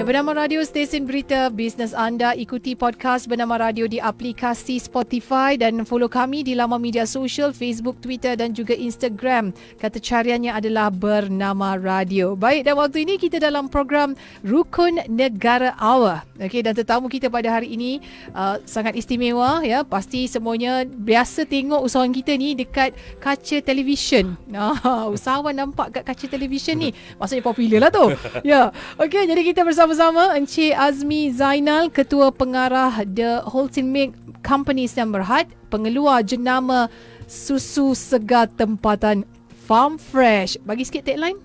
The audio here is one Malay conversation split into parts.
Ya, bernama radio stesen berita bisnes anda. Ikuti podcast Bernama Radio di aplikasi Spotify dan follow kami di laman media sosial Facebook, Twitter dan juga Instagram. Kata cariannya adalah Bernama Radio. Baik, dan waktu ini kita dalam program Rukun Negara Awal. Okey, dan tetamu kita pada hari ini sangat istimewa ya. Pasti semuanya biasa tengok usahawan kita ni dekat kaca televisyen. Usahawan nampak kat kaca televisyen ni, maksudnya popular lah tu. Ya. Okey, jadi kita bersama-sama Encik Azmi Zainal, Ketua Pengarah The Wholesale Milk Company Sdn Bhd, pengeluar jenama susu segar tempatan Farm Fresh. Bagi sikit tagline.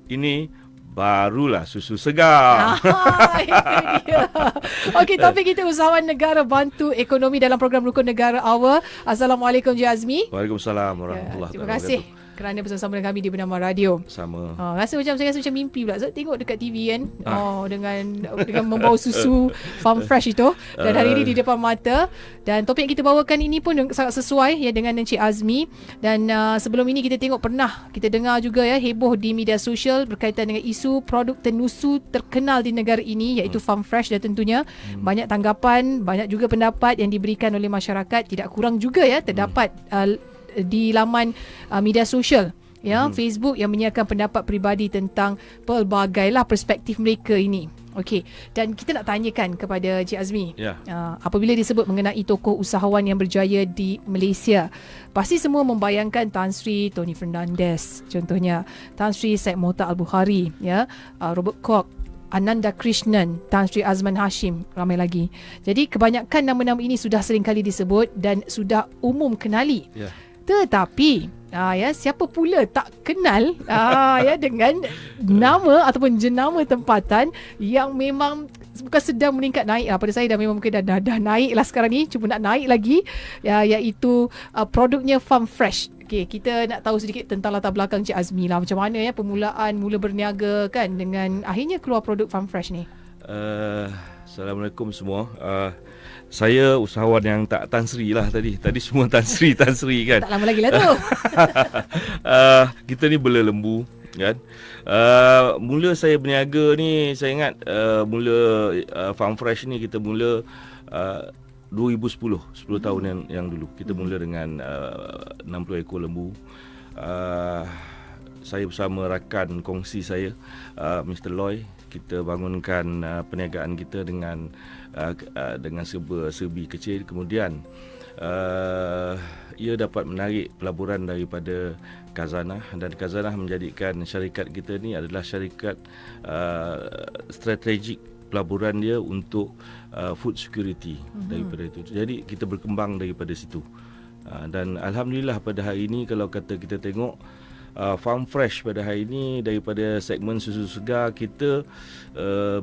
Ini barulah susu segar. Itu dia. Okey, topik kita usahawan negara bantu ekonomi dalam program Rukun Negara Awal. Assalamualaikum Encik Azmi. Waalaikumsalam warahmatullahi wabarakatuh. Terima kasih kerana bersama dengan kami di Bernama Radio. Sama. Saya rasa macam mimpi pula. Saya tengok dekat TV kan. Dengan membawa susu Farm Fresh itu. Dan hari ini di depan mata. Dan topik yang kita bawakan ini pun sangat sesuai ya dengan Encik Azmi. Dan sebelum ini kita tengok pernah kita dengar juga ya heboh di media sosial berkaitan dengan isu produk tenusu terkenal di negara ini iaitu Farm Fresh. Dan tentunya banyak tanggapan, banyak juga pendapat yang diberikan oleh masyarakat. Tidak kurang juga ya terdapat di laman media sosial ya, Facebook yang menyiarkan pendapat peribadi tentang pelbagailah perspektif mereka ini. Okey, dan kita nak tanyakan kepada Cik Azmi, apabila disebut mengenai tokoh usahawan yang berjaya di Malaysia, pasti semua membayangkan Tan Sri Tony Fernandez contohnya, Tan Sri Syed Mohtar Al-Bukhari ya, Robert Koch, Ananda Krishnan, Tan Sri Azman Hashim, ramai lagi. Jadi kebanyakan nama-nama ini sudah sering kali disebut dan sudah umum kenali. Tetapi siapa pula tak kenal dengan nama ataupun jenama tempatan yang memang bukan sedang meningkat naik pada saya, dah memang mungkin dah naik lah sekarang ni, cuma nak naik lagi iaitu produknya Farm Fresh. Okay, kita nak tahu sedikit tentang latar belakang Cik Azmi lah, macam mana ya permulaan mula berniaga kan dengan akhirnya keluar produk Farm Fresh ni. Assalamualaikum semua. Saya usahawan yang tak Tan Sri lah tadi. Tadi semua Tan Sri kan. Tak lama lagi lah tu. Kita ni bela lembu kan. Mula saya berniaga ni, saya ingat mula Farm Fresh ni kita mula 2010, 10 tahun yang dulu. Kita mula dengan 60 ekor lembu. Saya bersama rakan kongsi saya, Mr. Loy, kita bangunkan perniagaan kita dengan serba-serbi kecil. Kemudian ia dapat menarik pelaburan daripada Khazanah, dan Khazanah menjadikan syarikat kita ni adalah syarikat strategik pelaburan dia untuk food security daripada itu. Jadi kita berkembang daripada situ. Dan alhamdulillah pada hari ini kalau kata kita tengok Farm Fresh pada hari ini, daripada segmen susu segar kita,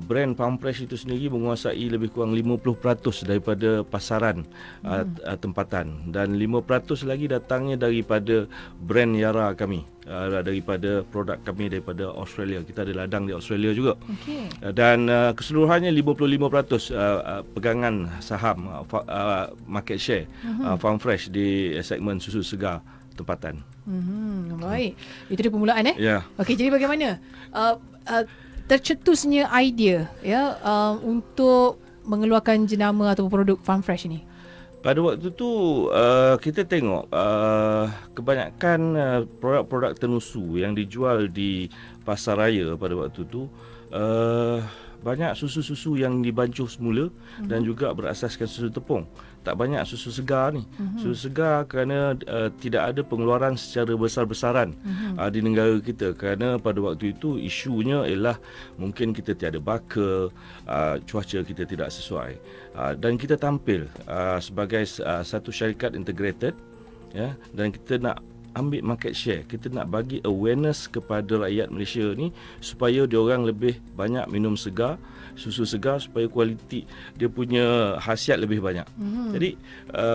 brand Farm Fresh itu sendiri menguasai lebih kurang 50% daripada pasaran tempatan, dan 5% lagi datangnya daripada brand Yara kami, daripada produk kami daripada Australia. Kita ada ladang di Australia juga. Dan keseluruhannya 55% pegangan saham market share Farm Fresh di segmen susu segar tempatan. Baik, itu dia permulaan Okey, jadi bagaimana tercetusnya idea untuk mengeluarkan jenama atau produk Farm Fresh ini? Pada waktu tu kita tengok kebanyakan produk-produk tenusu yang dijual di pasar raya pada waktu tu banyak susu-susu yang dibancuh semula dan juga berasaskan susu tepung. Tak banyak susu segar ni. Susu segar kerana tidak ada pengeluaran secara besar-besaran di negara kita, kerana pada waktu itu isunya ialah mungkin kita tiada baka, cuaca kita tidak sesuai. Dan kita tampil sebagai satu syarikat integrated dan kita nak ambil market share. Kita nak bagi awareness kepada rakyat Malaysia ni supaya diorang lebih banyak minum segar, susu segar, supaya kualiti dia punya khasiat lebih banyak. Jadi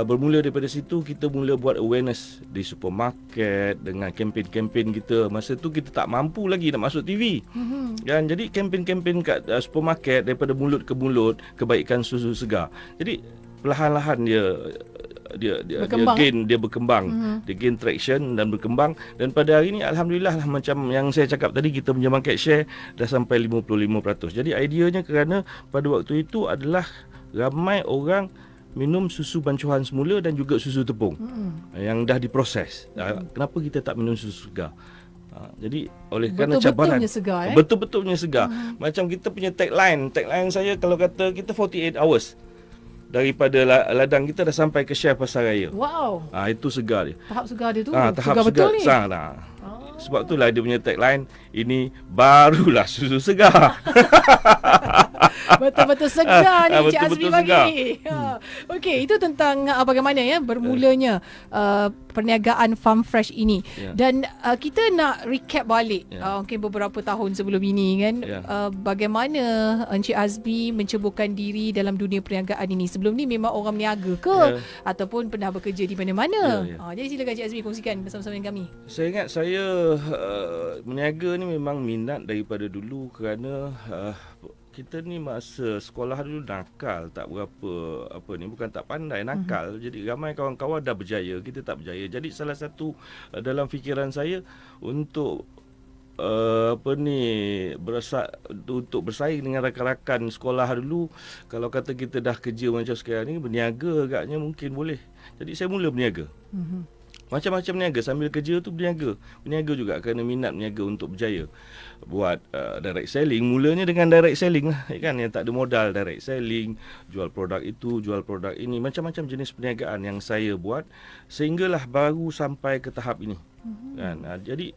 bermula daripada situ kita mula buat awareness di supermarket dengan kempen-kempen kita. Masa tu kita tak mampu lagi nak masuk TV. Dan jadi kempen-kempen kat supermarket daripada mulut ke mulut kebaikan susu segar. Jadi perlahan-lahan dia Berkembang, dia berkembang, dia gain traction dan berkembang, dan pada hari ini alhamdulillah lah, macam yang saya cakap tadi, kita punya market share dah sampai 55%. Jadi ideanya kerana pada waktu itu adalah ramai orang minum susu bancuhan semula dan juga susu tepung yang dah diproses. Kenapa kita tak minum susu segar? Jadi oleh kerana cabaran betul-betulnya segar, betul-betulnya segar. Macam kita punya tagline saya kalau kata kita 48 hours daripada ladang kita dah sampai ke chef pasaraya. Wow. Itu segar dia. Tahap segar dia tu. Tahap segar betul ni. Sebab itulah dia punya tagline, ini barulah susu segar. Betul-betul segar ni Cik Azmi betul-betul bagi segar. ni. Okey, itu tentang bagaimana bermulanya perniagaan Farm Fresh ini. Dan kita nak recap balik mungkin beberapa tahun sebelum ini kan, bagaimana Encik Azmi menceburkan diri dalam dunia perniagaan ini. Sebelum ni memang orang meniaga ke ataupun pernah bekerja di mana-mana? Jadi silakan Encik Azmi kongsikan bersama-sama dengan kami. Saya ingat saya meniaga ni memang minat daripada dulu, kerana kita ni masa sekolah dulu nakal, tak berapa bukan tak pandai, nakal. Jadi ramai kawan-kawan dah berjaya, kita tak berjaya. Jadi salah satu dalam fikiran saya untuk untuk bersaing dengan rakan-rakan sekolah dulu, kalau kata kita dah kerja macam sekarang ni, berniaga agaknya mungkin boleh. Jadi saya mula berniaga. Macam-macam berniaga, sambil kerja tu berniaga juga kerana minat berniaga untuk berjaya. Buat direct selling, mulanya dengan direct selling lah kan, yang tak ada modal, direct selling, jual produk itu, jual produk ini, macam-macam jenis perniagaan yang saya buat sehinggalah baru sampai ke tahap ini. Kan? Jadi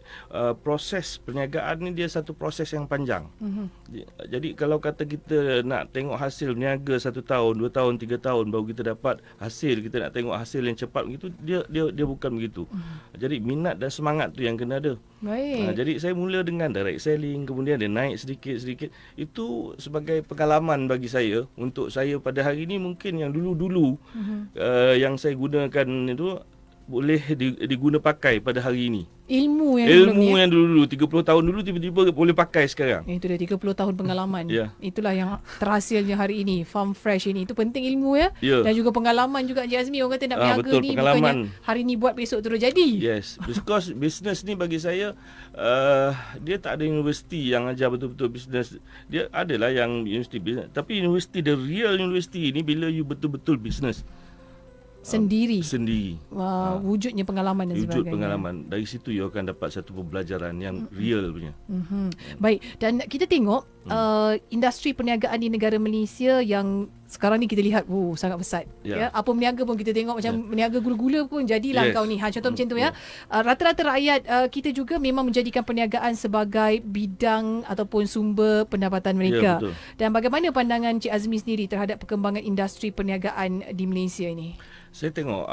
proses perniagaan ni dia satu proses yang panjang. Jadi kalau kata kita nak tengok hasil berniaga 1 tahun, 2 tahun, 3 tahun baru kita dapat hasil, kita nak tengok hasil yang cepat begitu, dia bukan begitu. Jadi minat dan semangat tu yang kena ada. Baik. Jadi saya mula dengan direct selling, kemudian dia naik sedikit-sedikit. Itu sebagai pengalaman bagi saya, untuk saya pada hari ini mungkin yang dulu-dulu yang saya gunakan itu boleh diguna pakai pada hari ini. Ilmu yang dulu 30 tahun dulu tiba-tiba boleh pakai sekarang. Itu dah 30 tahun pengalaman. Itulah yang terhasilnya hari ini, Farm Fresh ini. Itu penting ilmu dan juga pengalaman juga Encik Azmi. Orang kata nak berniaga ni bukannya hari ni buat besok terus jadi. Yes, because business ni bagi saya dia tak ada universiti yang ajar betul-betul business. Dia adalah yang universiti business, tapi universiti, the real university ni bila you betul-betul business sendiri. Wujudnya pengalaman dan sebagainya. Wujud pengalaman. Dari situ you akan dapat satu pembelajaran yang real punya. Baik, dan kita tengok industri perniagaan di negara Malaysia yang sekarang ni kita lihat sangat pesat. Apa berniaga pun kita tengok macam berniaga gula-gula pun jadilah kau ni. Contoh macam tu rata-rata rakyat kita juga memang menjadikan perniagaan sebagai bidang ataupun sumber pendapatan mereka. Dan bagaimana pandangan Cik Azmi sendiri terhadap perkembangan industri perniagaan di Malaysia ini? Saya tengok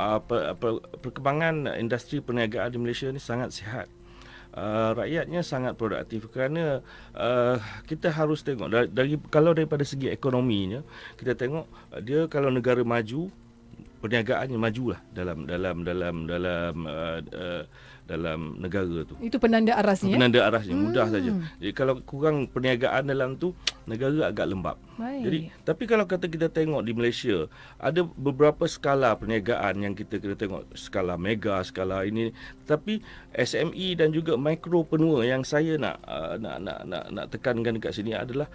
perkembangan industri perniagaan di Malaysia ni sangat sihat. Rakyatnya sangat produktif, kerana kita harus tengok kalau daripada segi ekonominya, kita tengok dia kalau negara maju, perniagaannya majulah dalam negara tu. Itu penanda arasnya. Penanda arasnya mudah saja. Jadi kalau kurang perniagaan dalam tu, negara agak lembab. Jadi tapi kalau kata kita tengok di Malaysia, ada beberapa skala perniagaan yang kita kena tengok, skala mega, skala ini, tapi SME dan juga micropreneur yang saya nak tekankan dekat sini adalah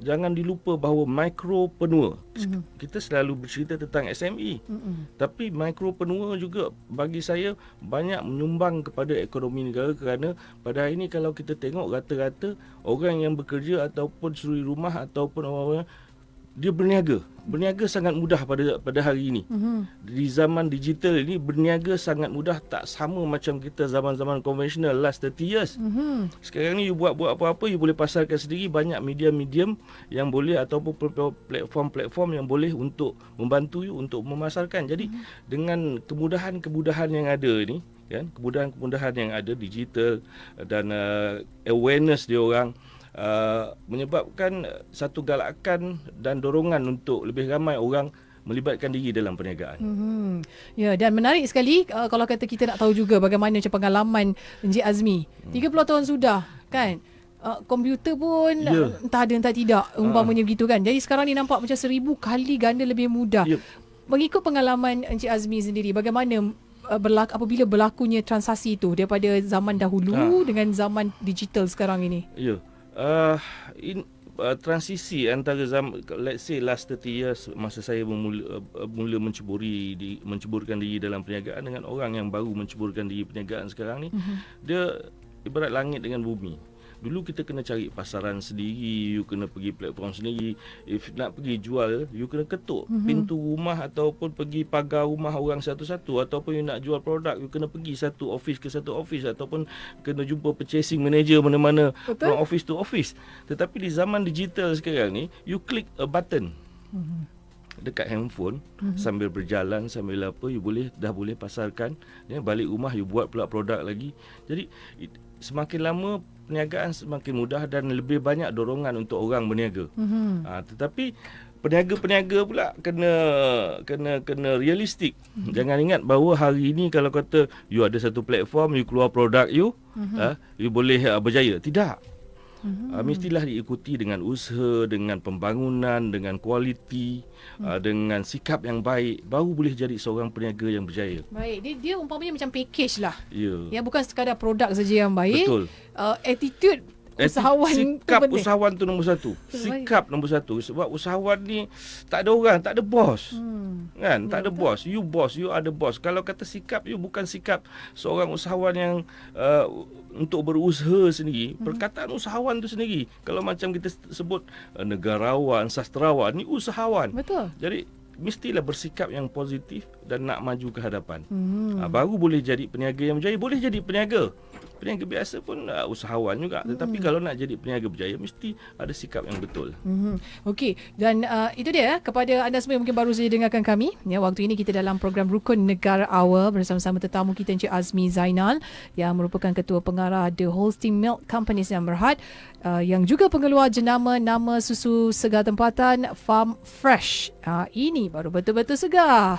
jangan dilupa bahawa micropreneur, kita selalu bercerita tentang SME, tapi micropreneur juga bagi saya banyak menyumbang kepada ekonomi negara, kerana pada hari ini kalau kita tengok rata-rata orang yang bekerja ataupun suri rumah ataupun orang-orang, dia berniaga sangat mudah pada hari ini. Di zaman digital ini berniaga sangat mudah, tak sama macam kita zaman-zaman konvensional last 30 years. Sekarang ni you buat apa-apa, you boleh pasarkan sendiri. Banyak medium-medium yang boleh ataupun platform-platform yang boleh untuk membantu you untuk memasarkan. Jadi dengan kemudahan-kemudahan yang ada ni kan, kemudahan-kemudahan yang ada digital dan awareness dia orang menyebabkan satu galakan dan dorongan untuk lebih ramai orang melibatkan diri dalam perniagaan. Ya, dan menarik sekali kalau kata kita nak tahu juga bagaimana macam pengalaman Encik Azmi. 30 tahun sudah kan. Komputer pun entah ada entah tidak umpamanya begitu kan. Jadi sekarang ni nampak macam 1000 kali ganda lebih mudah. mengikut pengalaman Encik Azmi sendiri, bagaimana apabila berlakunya transaksi itu daripada zaman dahulu dengan zaman digital sekarang ini? Ya. Transisi antara let's say last 30 years masa saya mula menceburkan diri dalam perniagaan dengan orang yang baru menceburkan diri perniagaan sekarang ni, dia ibarat langit dengan bumi. Dulu kita kena cari pasaran sendiri, you kena pergi platform sendiri. If nak pergi jual, you kena ketuk pintu rumah ataupun pergi pagar rumah orang satu-satu, ataupun you nak jual produk, you kena pergi satu office ke satu office, ataupun kena jumpa purchasing manager mana-mana from office to office. Tetapi di zaman digital sekarang ni, you click a button dekat handphone, sambil berjalan, sambil apa, you dah boleh pasarkan. Balik rumah you buat pula produk lagi. Jadi semakin lama perniagaan semakin mudah dan lebih banyak dorongan untuk orang berniaga. Tetapi peniaga-peniaga pula kena realistik. Jangan ingat bahawa hari ini kalau kata you ada satu platform, you keluar produk you, you boleh berjaya. Tidak. Mestilah diikuti dengan usaha, dengan pembangunan, dengan kualiti, dengan sikap yang baik, baru boleh jadi seorang peniaga yang berjaya. Baik, dia umpamanya macam package lah. Ya. Ya, bukan sekadar produk saja yang baik. Betul. Attitude usahawan sikap usahawan tu nombor satu. Sikap nombor satu. Sebab usahawan ni tak ada orang, tak ada bos. Kan? Tak ada bos. You ada bos. Kalau kata sikap you bukan sikap seorang usahawan yang untuk berusaha sendiri. Perkataan usahawan tu sendiri. Kalau macam kita sebut negarawan, sastrawan, ni usahawan. Betul. Jadi mestilah bersikap yang positif dan nak maju ke hadapan. Baru boleh jadi peniaga yang berjaya. Boleh jadi peniaga biasa pun usahawan juga. Tetapi kalau nak jadi peniaga berjaya, mesti ada sikap yang betul. Okey, dan itu dia kepada anda semua yang mungkin baru saja dengarkan kami. Ya, waktu ini kita dalam program Rukun Negara Awal bersama-sama tetamu kita Encik Azmi Zainal yang merupakan Ketua Pengarah The Holstein Milk Company yang berhad, yang juga pengeluar jenama nama susu segar tempatan Farm Fresh. Ini baru betul-betul segar.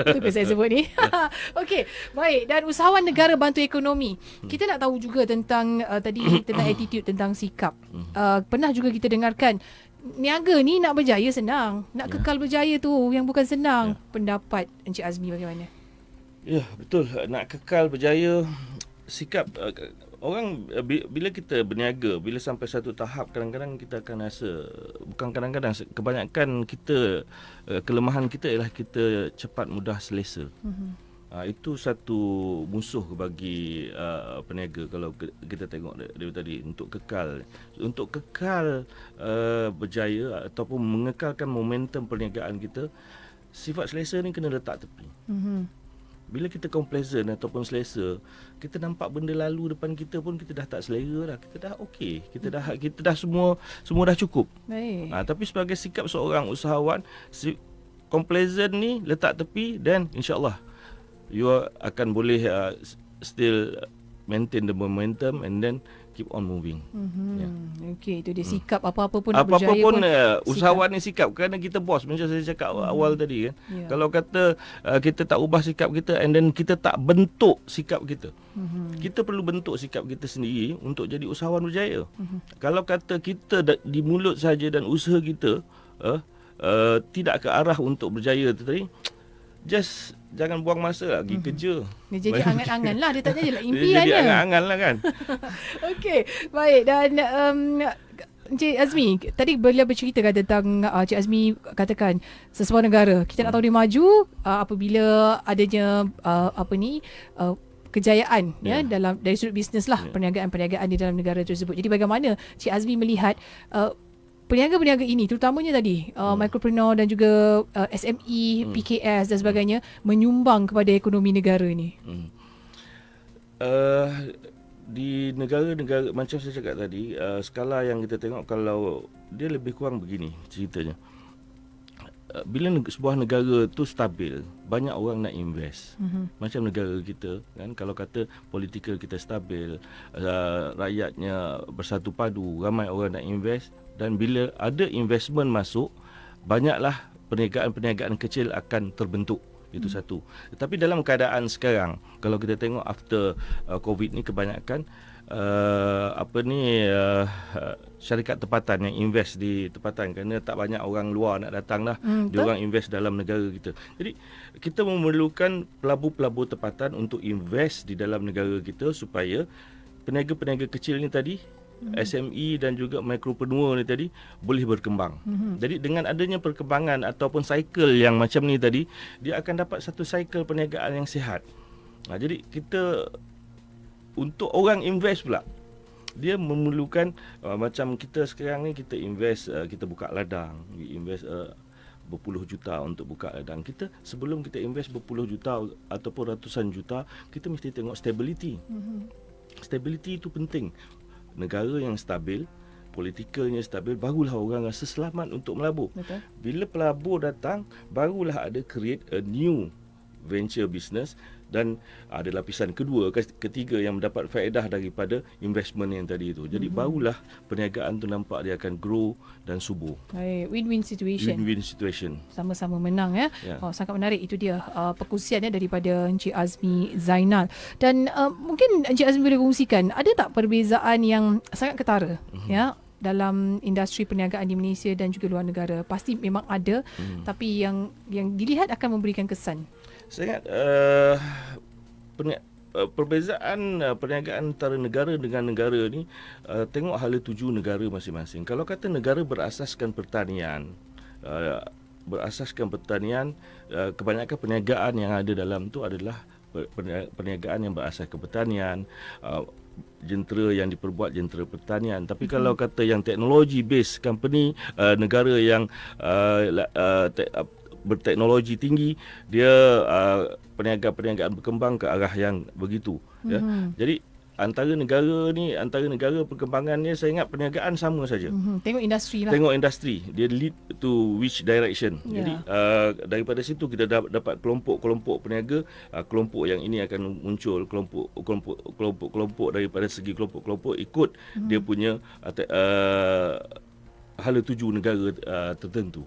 Itu yang saya sebut ni. Okey, baik. Dan usahawan negara bantu ekonomi. Kita nak tahu juga tentang tadi tentang attitude, tentang sikap. Pernah juga kita dengarkan niaga ni nak berjaya senang, nak kekal berjaya tu yang bukan senang. Pendapat Encik Azmi bagaimana? Ya, betul. Nak kekal berjaya, sikap orang bila kita berniaga, bila sampai satu tahap, kadang-kadang kita akan rasa, bukan kadang-kadang, kebanyakan kita, kelemahan kita ialah kita cepat mudah selesa. Itu satu musuh bagi peniaga. Kalau kita tengok dari tadi, untuk kekal berjaya ataupun mengekalkan momentum perniagaan kita, sifat selesa ni kena letak tepi. Bila kita complacent ataupun selesa, kita nampak benda lalu depan kita pun kita dah tak selera dah. Kita dah okey, kita dah semua dah cukup. Baik. Tapi sebagai sikap seorang usahawan, complacent ni letak tepi, dan insya-Allah you akan boleh still maintain the momentum and then keep on moving. Okey, itu dia sikap apa-apa pun nak berjaya apa-apa pun pun usahawan ni sikap. Kerana kita bos, macam saya cakap awal tadi kan. Kalau kata kita tak ubah sikap kita and then kita tak bentuk sikap kita. Kita perlu bentuk sikap kita sendiri untuk jadi usahawan berjaya. Kalau kata kita di mulut saja dan usaha kita tidak ke arah untuk berjaya tadi, just jangan buang masa lah, pergi kerja. Dia jadi angan-angan lah. Dia tak jadilah impian. Dia jadi angan-angan lah kan. Okey, baik. Dan Encik Azmi, tadi bila berceritakan tentang Encik Azmi katakan sesebuah negara, kita nak tahu dia maju apabila adanya kejayaan dalam dari sudut bisnes lah, perniagaan-perniagaan di dalam negara tersebut. Jadi bagaimana Encik Azmi melihat peniaga-peniaga ini, terutamanya tadi micropreneur dan juga SME, PKS dan sebagainya, menyumbang kepada ekonomi negara ni? Di negara-negara macam saya cakap tadi, skala yang kita tengok, kalau dia lebih kurang begini ceritanya. Bila sebuah negara tu stabil, banyak orang nak invest. Macam negara kita kan, kalau kata political kita stabil, rakyatnya bersatu padu, ramai orang nak invest, dan bila ada investment masuk, banyaklah perniagaan-perniagaan kecil akan terbentuk. Itu satu. Tetapi dalam keadaan sekarang, kalau kita tengok after COVID ni, kebanyakan syarikat tempatan yang invest di tempatan, kerana tak banyak orang luar nak datang lah. Dia orang invest dalam negara kita. Jadi kita memerlukan pelabur-pelabur tempatan untuk invest di dalam negara kita supaya peniaga-peniaga kecil ni tadi, SME dan juga micropreneur ni tadi boleh berkembang. Jadi dengan adanya perkembangan ataupun cycle yang macam ni tadi, dia akan dapat satu cycle perniagaan yang sihat. Jadi kita, untuk orang invest pula, dia memerlukan macam kita sekarang ni, kita invest, kita buka ladang, we invest berpuluh juta untuk buka ladang. Kita sebelum kita invest berpuluh juta ataupun ratusan juta, kita mesti tengok stability. Stability itu penting. Negara yang stabil, politikalnya stabil, barulah orang rasa selamat untuk melabur. Betul. Bila pelabur datang, barulah ada create a new venture business, dan ada lapisan kedua, ketiga yang mendapat faedah daripada investment yang tadi itu. Jadi barulah perniagaan tu nampak dia akan grow dan subur. Baik, win-win situation. Win-win situation. Sama-sama menang ya. Ya. Oh, sangat menarik itu dia perkongsian daripada Encik Azmi Zainal. Dan mungkin Encik Azmi boleh kongsikan, ada tak perbezaan yang sangat ketara ya dalam industri perniagaan di Malaysia dan juga luar negara? Pasti memang ada, tapi yang dilihat akan memberikan kesan. Saya ingat perbezaan perniagaan antara negara dengan negara ni, tengok hala tuju negara masing-masing. Kalau kata negara berasaskan pertanian, kebanyakan perniagaan yang ada dalam tu adalah perniagaan yang berasaskan pertanian, jentera yang diperbuat jentera pertanian. Tapi kalau kata yang teknologi based company, negara yang berteknologi tinggi, dia perniagaan berkembang ke arah yang begitu. Ya. Jadi antara negara perkembangannya, saya ingat perniagaan sama saja. Tengok industri lah. Tengok industri, dia lead to which direction. Jadi daripada situ kita dapat kelompok-kelompok peniaga. Kelompok yang ini akan muncul, kelompok daripada segi kelompok-kelompok ikut dia punya hala tuju negara tertentu.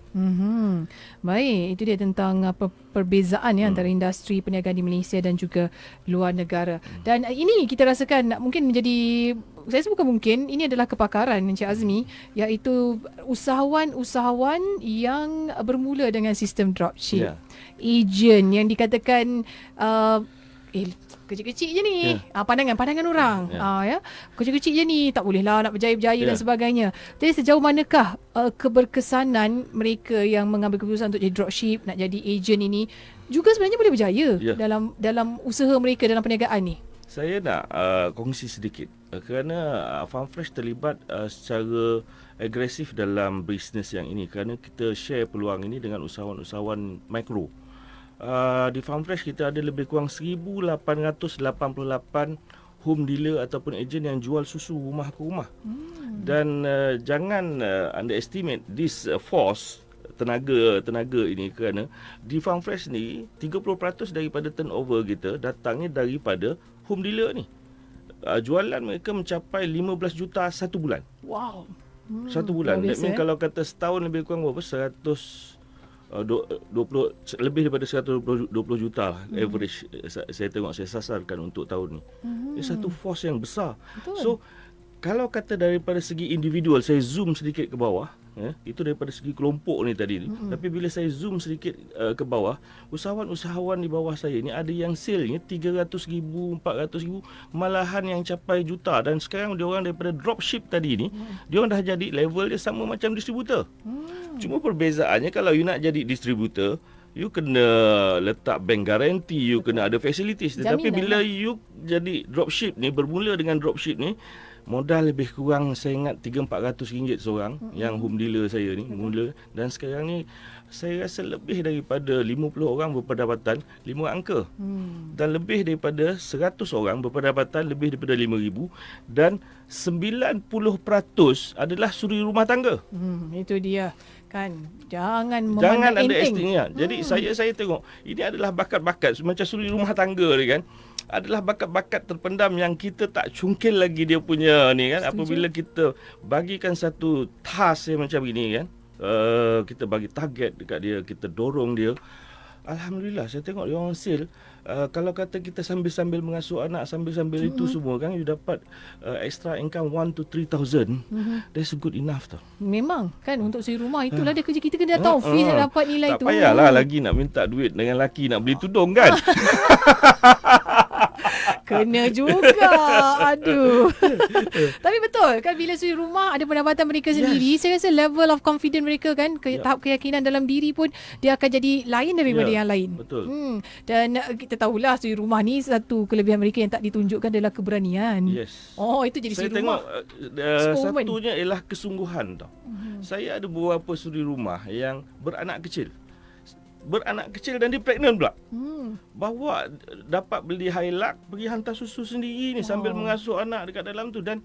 Baik, itu dia tentang perbezaan antara industri perniagaan di Malaysia dan juga luar negara. Dan ini kita rasakan mungkin menjadi, saya rasa bukan mungkin, ini adalah kepakaran Encik Azmi, iaitu usahawan-usahawan yang bermula dengan sistem dropship. Agent yang dikatakan kecil-kecil je ni. Pandangan orang. Kecil-kecil je ni, tak bolehlah nak berjaya-berjaya dan sebagainya. Jadi sejauh manakah keberkesanan mereka yang mengambil keputusan untuk jadi dropship, nak jadi agent ini juga sebenarnya boleh berjaya dalam usaha mereka dalam perniagaan ni? Saya nak kongsi sedikit, kerana Farm Fresh terlibat secara agresif dalam bisnes yang ini, kerana kita share peluang ini dengan usahawan-usahawan mikro. Di Farm Fresh kita ada lebih kurang 1,888 home dealer ataupun ejen yang jual susu rumah ke rumah. Dan jangan underestimate this force, tenaga ini, kerana di Farm Fresh ni 30% daripada turnover kita datangnya daripada home dealer ni. Jualan mereka mencapai 15 juta satu bulan. Wow. Satu bulan. That means kalau kata setahun lebih kurang berapa? 20, lebih daripada 120 juta lah, average saya tengok, saya sasarkan untuk tahun ni. Ini satu force yang besar. Betul. So kalau kata daripada segi individual, saya zoom sedikit ke bawah, itu daripada segi kelompok ni tadi. Tapi bila saya zoom sedikit ke bawah, usahawan-usahawan di bawah saya ni ada yang sale-nya 300,000, 400,000, malahan yang capai juta. Dan sekarang dia orang daripada dropship tadi ni, dia orang dah jadi level dia sama macam distributor. Cuma perbezaannya, kalau you nak jadi distributor, you kena letak bank guarantee, you kena ada facilities. Tetapi bila you jadi dropship ni, bermula dengan dropship ni, modal lebih kurang saya ingat 300-400 ringgit seorang yang home dealer saya ni mula. Dan sekarang ni saya rasa lebih daripada 50 orang berpendapatan 5 angka. Dan lebih daripada 100 orang berpendapatan lebih daripada 5,000. Dan 90% adalah suri rumah tangga. Itu dia kan, jangan underestimate. Jadi saya tengok ini adalah bakat-bakat macam suri rumah tangga ni kan, adalah bakat-bakat terpendam yang kita tak cungkil lagi dia punya ni kan. Apabila kita bagikan satu task yang macam ini kan, kita bagi target dekat dia, kita dorong dia, Alhamdulillah saya tengok dia orang sale. Kalau kata kita sambil-sambil mengasuh anak, sambil-sambil itu semua kan, you dapat extra income 1 to 3,000. That's good enough tau. Memang kan untuk suri rumah itulah dia kerja kita, kena tahu fee nak dapat nilai tak tu. Tak payahlah lagi nak minta duit dengan laki nak beli tudung kan. Kena juga. Aduh. Tapi betul kan, bila suri rumah ada pendapatan mereka sendiri, saya rasa level of confidence mereka kan, tahap keyakinan dalam diri pun dia akan jadi lain daripada yang lain. Betul. Dan kita tahulah suri rumah ni satu kelebihan mereka yang tak ditunjukkan adalah keberanian. Yes. Oh, itu jadi saya suri rumah. Saya tengok satunya ialah kesungguhan tau. Saya ada beberapa suri rumah yang beranak kecil dan dia pregnant pula. Bawa dapat beli Hilux, pergi hantar susu sendiri ni sambil mengasuh anak dekat dalam tu. Dan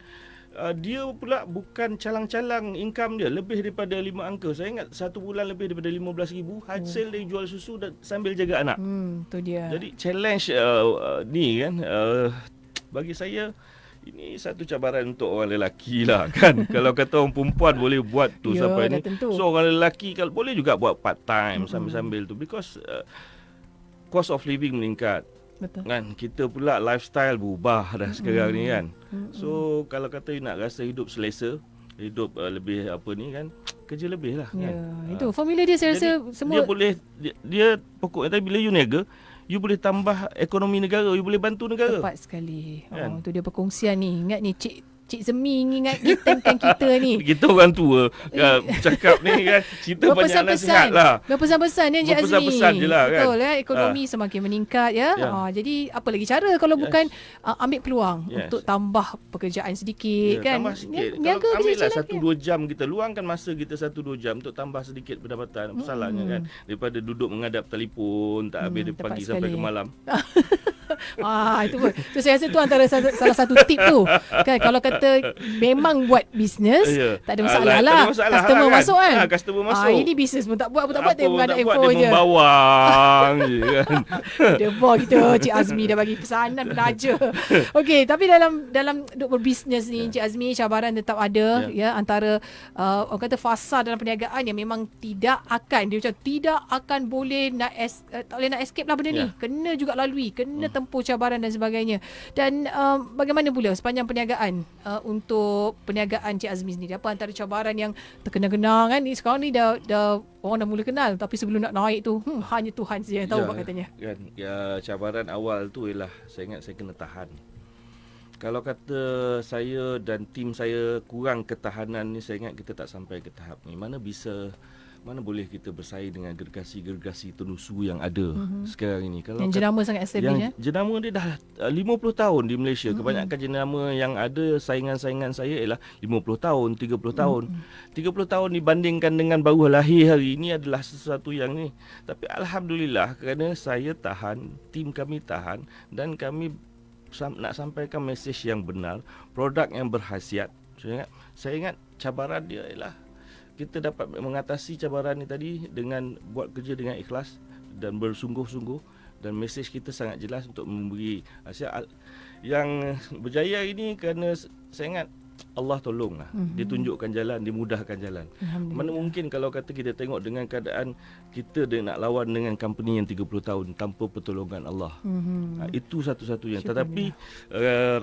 dia pula bukan calang-calang income dia, lebih daripada 5 angka. Saya ingat satu bulan lebih daripada 15,000 hasil dia jual susu dan sambil jaga anak. Tu dia. Jadi challenge ni kan, bagi saya ini satu cabaran untuk orang lelaki lah kan. Kalau kata orang perempuan boleh buat tu sampai ni, so orang lelaki kalau boleh juga buat part time sambil-sambil tu, because cost of living meningkat. Betul. Kan kita pula lifestyle berubah dah sekarang ni kan. So kalau kata nak rasa hidup selesa, hidup lebih apa ni kan, kerja lebih lah kan. Itu formula dia, saya rasa semua dia boleh dia pokoknya tadi bila you niaga, you boleh tambah ekonomi negara, you boleh bantu negara. Tepat sekali. Kan? Tu dia perkongsian ni. Ingat ni Cik Zemi ingat kita ni. Kita orang tua cakap ni kan, kita banyak nasihat lah. Berpesan-pesan ni Cik Azmi. Berpesan-pesan je lah kan. Betul ekonomi semakin meningkat ya. Jadi apa lagi cara kalau bukan ambil peluang untuk tambah pekerjaan sedikit kan. Tambah sikit. Niaga Kalau ambil lah kecil-kecil 1-2 jam kita, luangkan masa kita 1-2 jam untuk tambah sedikit pendapatan. Apa salahnya kan, daripada duduk menghadap telefon tak habis dari pagi sampai ke malam. Itu pun. So saya rasa tu antara salah satu tip tu. Kan kalau kata memang buat bisnes, tak ada masalah lah. Customer masuk kan. Customer masuk. Ini bisnes pun tak buat dia menghadap iPhone je. Dia membawang je kan. Dia buat kita Cik Azmi dah bagi pesanan belajar. Okey, tapi dalam duk berbisnes ni Cik Azmi, cabaran tetap ada ya, antara orang kata fasa dalam perniagaan yang memang tidak akan boleh nak tak boleh nak escape lah benda ni. Kena juga lalui, kena tempuh cabaran dan sebagainya. Dan bagaimana pula sepanjang perniagaan untuk perniagaan Cik Azmi sendiri, apa antara cabaran yang terkenang-kenang kan? Sekarang ni dah orang dah mula kenal, tapi sebelum nak naik tu hanya Tuhan saja yang tahu katanya. Kan, cabaran awal tu ialah saya ingat saya kena tahan. Kalau kata saya dan tim saya kurang ketahanan ni, saya ingat kita tak sampai ke tahap ni. Mana boleh kita bersaing dengan gergasi-gergasi tenusu yang ada sekarang ini. Kalau yang jenama sangat established. Jenama dia dah 50 tahun di Malaysia. Kebanyakan jenama yang ada saingan-saingan saya ialah 50 tahun, 30 tahun. 30 tahun dibandingkan dengan baru lahir hari ini adalah sesuatu yang ni. Tapi Alhamdulillah kerana saya tahan, tim kami tahan, dan kami nak sampaikan mesej yang benar, produk yang berkhasiat. Saya ingat cabaran dia ialah kita dapat mengatasi cabaran ni tadi dengan buat kerja dengan ikhlas dan bersungguh-sungguh, dan mesej kita sangat jelas untuk memberi hasil. Yang berjaya ini kerana saya ingat Allah tolonglah. Dia tunjukkan jalan, dia mudahkan jalan. Mana mungkin kalau kata kita tengok dengan keadaan kita nak lawan dengan company yang 30 tahun tanpa pertolongan Allah. Itu satu-satunya. Tetapi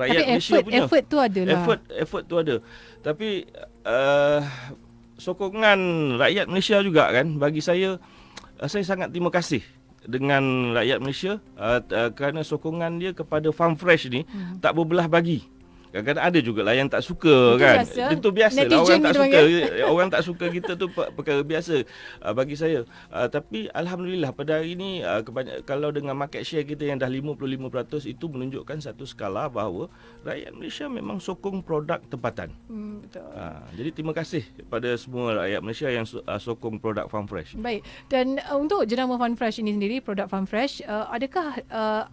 rakyat Malaysia punya effort tu adalah. Effort tu ada. Tapi sokongan rakyat Malaysia juga kan, bagi saya sangat terima kasih dengan rakyat Malaysia kerana sokongan dia kepada Farm Fresh ni tak berbelah bagi. Kadang-kadang ada jugalah yang tak suka kan. Itu biasa lah, orang tak suka kita tu perkara biasa bagi saya. Tapi Alhamdulillah pada hari ini kalau dengan market share kita yang dah 55%, itu menunjukkan satu skala bahawa rakyat Malaysia memang sokong produk tempatan. Betul. Jadi terima kasih kepada semua rakyat Malaysia yang sokong produk Farm Fresh. Baik. Dan untuk jenama Farm Fresh ini sendiri, produk Farm Fresh, adakah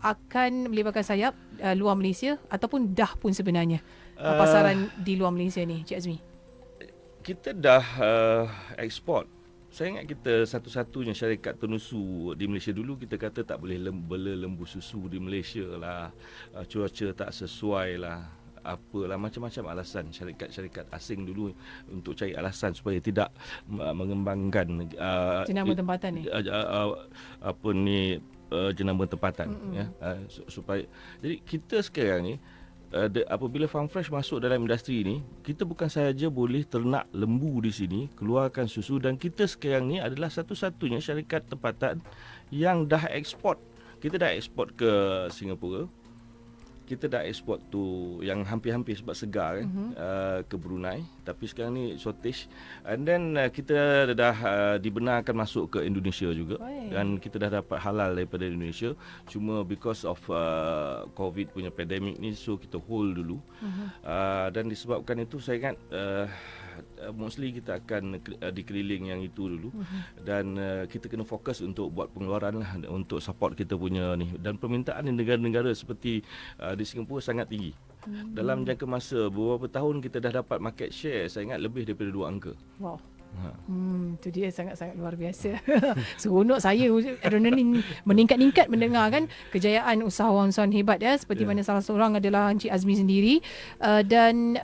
akan melibatkan sayap luar Malaysia ataupun dah pun sebenarnya pasaran di luar Malaysia ni Cik Azmi? Kita dah ekspor. Saya ingat kita satu-satunya syarikat tenusu di Malaysia. Dulu kita kata tak boleh bela lembu susu di Malaysia lah, cuaca tak sesuai lah. apalah macam-macam alasan syarikat-syarikat asing dulu untuk cari alasan supaya tidak mengembangkan jenama tempatan ni. Apa ni jenama tempatan ya, supaya jadi kita sekarang ni apabila Farm Fresh masuk dalam industri ni, kita bukan sahaja boleh ternak lembu di sini, keluarkan susu, dan kita sekarang ni adalah satu-satunya syarikat tempatan yang dah ekspor. Kita dah ekspor ke Singapura. Kita dah ekspor tu yang hampir-hampir sebab segar kan, ke Brunei, tapi sekarang ni shortage. And then kita dah dibenarkan masuk ke Indonesia juga. Dan kita dah dapat halal daripada Indonesia. Cuma because of COVID punya pandemic ni, so kita hold dulu. Dan disebabkan itu saya ingat mostly kita akan dikeliling yang itu dulu. Dan kita kena fokus untuk buat pengeluaran lah, untuk support kita punya ni. Dan permintaan di negara-negara seperti di Singapura sangat tinggi. Dalam jangka masa beberapa tahun kita dah dapat market share, saya ingat lebih daripada 2 angka. Wow. Itu dia sangat-sangat luar biasa. Seronok saya adrenalin meningkat-ningkat mendengar kan kejayaan usahawan-usahawan hebat ya, seperti mana salah seorang adalah Encik Azmi sendiri. Dan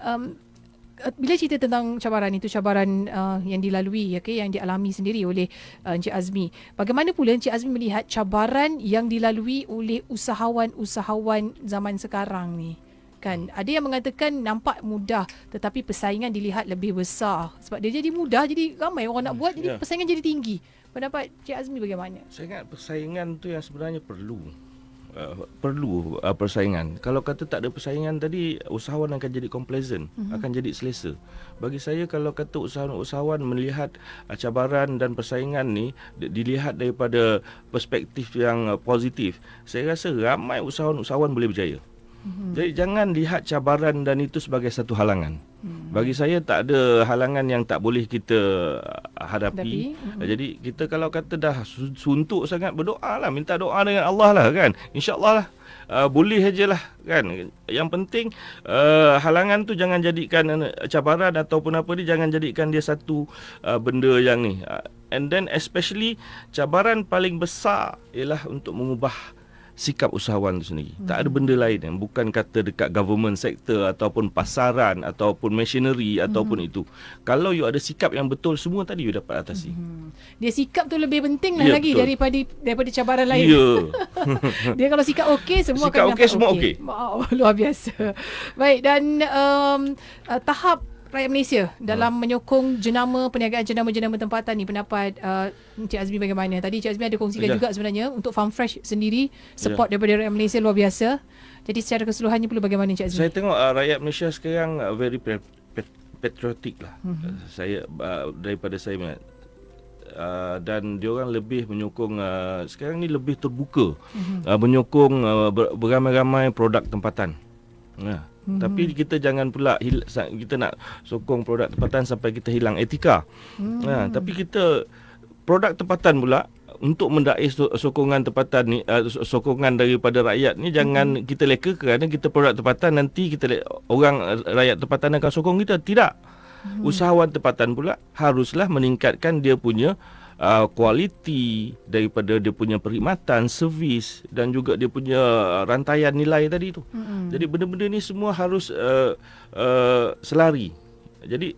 bila cerita tentang cabaran itu, cabaran yang dilalui, yang dialami sendiri oleh Encik Azmi, bagaimana pula Encik Azmi melihat cabaran yang dilalui oleh usahawan-usahawan zaman sekarang ni? Kan ada yang mengatakan nampak mudah, tetapi persaingan dilihat lebih besar. Sebab dia jadi mudah, jadi ramai orang nak buat, jadi persaingan jadi tinggi. Pendapat Encik Azmi bagaimana? Saya ingat persaingan tu yang sebenarnya perlu persaingan. Kalau kata tak ada persaingan tadi, usahawan akan jadi complacent, akan jadi selesa. Bagi saya, kalau kata usahawan melihat cabaran dan persaingan ni dilihat daripada perspektif yang positif, saya rasa ramai usahawan boleh berjaya. Jadi jangan lihat cabaran dan itu sebagai satu halangan. Bagi saya tak ada halangan yang tak boleh kita hadapi. Jadi kita kalau kata dah suntuk sangat, berdoa lah, minta doa dengan Allah lah kan. InsyaAllah lah. Boleh ajalah kan. Yang penting halangan tu jangan jadikan cabaran ataupun apa ni, jangan jadikan dia satu benda yang ni. And then especially cabaran paling besar ialah untuk mengubah sikap usahawan itu sendiri. Tak ada benda lain yang bukan kata dekat government sector ataupun pasaran ataupun machinery ataupun itu. Kalau you ada sikap yang betul, semua tadi you dapat atasi. Dia sikap tu lebih penting lah lagi betul. daripada cabaran lain. Dia kalau sikap okey, semua sikap akan dapat semua okey. Wow, luar biasa. Baik, dan tahap rakyat Malaysia dalam menyokong perniagaan jenama-jenama tempatan ni, pendapat Encik Azmi bagaimana? Tadi Encik Azmi ada kongsikan juga sebenarnya untuk Farm Fresh sendiri, support daripada rakyat Malaysia luar biasa. Jadi secara keseluruhannya perlu bagaimana Encik Azmi? Saya tengok rakyat Malaysia sekarang very patriotic lah. Saya daripada saya melihat. Dan diorang lebih menyokong sekarang ni lebih terbuka menyokong beramai-ramai produk tempatan. Tapi kita jangan pula kita nak sokong produk tempatan sampai kita hilang etika. Tapi kita produk tempatan pula untuk mendai sokongan tempatan ni, sokongan daripada rakyat ni, jangan kita leka kerana kita produk tempatan nanti orang rakyat tempatan akan sokong kita. Tidak. Usahawan tempatan pula haruslah meningkatkan dia punya kualiti daripada dia punya perkhidmatan, servis dan juga dia punya rantaian nilai tadi tu. Jadi benda-benda ni semua harus selari. Jadi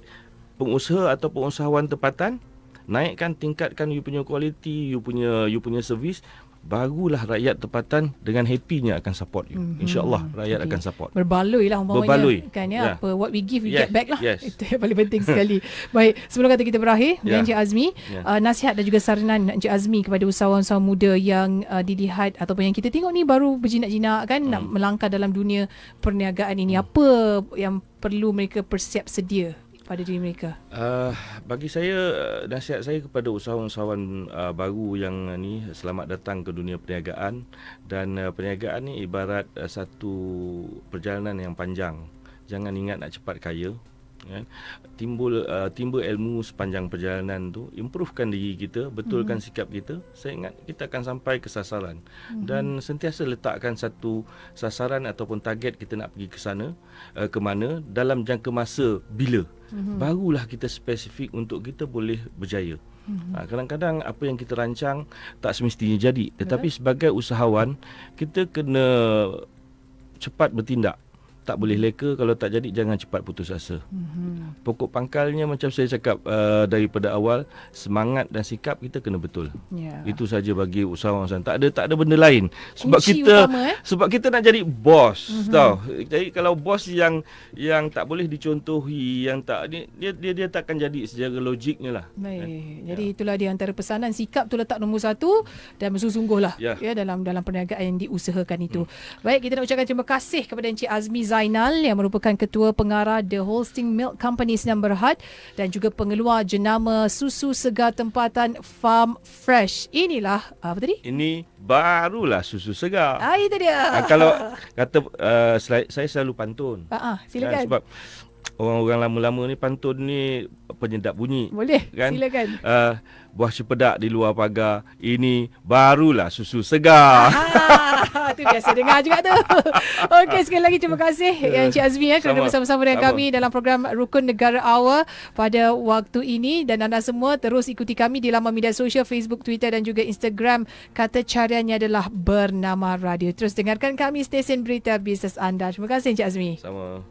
pengusaha ataupun usahawan tempatan, tingkatkan you punya kualiti, you punya servis, barulah rakyat tempatan dengan happynya akan support you. InsyaAllah rakyat akan support. Berbaloi lah umpamanya kan ya. Apa what we give we get back lah. Itu yang paling penting sekali. Baik, sebelum kata kita berakhir dengan Encik Azmi, nasihat dan juga saranan Encik Azmi kepada usahawan-usahawan muda yang dilihat ataupun yang kita tengok ni baru berjinak-jinak kan, nak melangkah dalam dunia perniagaan ini, apa yang perlu mereka persiap sedia pada diri mereka? Bagi saya, nasihat saya kepada usahawan-usahawan baru yang ni, selamat datang ke dunia perniagaan. Dan perniagaan ni ibarat satu perjalanan yang panjang. Jangan ingat nak cepat kaya. Timbul ilmu sepanjang perjalanan tu, improvekan diri kita, betulkan sikap kita. Saya ingat kita akan sampai ke sasaran. Dan sentiasa letakkan satu sasaran ataupun target kita nak pergi ke sana, ke mana, dalam jangka masa bila. Barulah kita spesifik untuk kita boleh berjaya. Kadang-kadang apa yang kita rancang tak semestinya jadi. Tetapi sebagai usahawan, kita kena cepat bertindak. tak boleh leka. Kalau tak jadi, jangan cepat putus asa. Pokok pangkalnya macam saya cakap daripada awal, semangat dan sikap kita kena betul. Itu saja bagi usahawan. Tak ada benda lain. Sebab Kunci kita utama, sebab kita nak jadi bos, tahu. Jadi kalau bos yang tak boleh dicontohi, yang tak dia takkan jadi secara logiknya lah. Baik. Jadi itulah dia antara pesanan, sikap tu letak nombor 1 dan bersungguh-sungguhlah dalam perniagaan yang diusahakan itu. Baik, kita nak ucapkan terima kasih kepada Encik Azmi Zainal yang merupakan Ketua Pengarah The Holstein Milk Company Sdn Bhd dan juga pengeluar jenama susu segar tempatan Farm Fresh. Inilah apa tadi? Ini barulah susu segar. Itu dia. Kalau kata saya selalu pantun. Silakan. Sebab orang-orang lama-lama ni pantun ni penyedap bunyi. Boleh, kan? silakan. Buah cempedak di luar pagar, ini barulah susu segar. Itu biasa dengar juga tu. Okey, sekali lagi terima kasih Encik Azmi kerana bersama-sama dengan kami dalam program Rukun Negara Hour pada waktu ini. Dan anda semua terus ikuti kami di laman media sosial Facebook, Twitter dan juga Instagram. Kata cariannya adalah Bernama Radio. Terus dengarkan kami, stesen berita bisnes anda. Terima kasih Encik Azmi. Sama.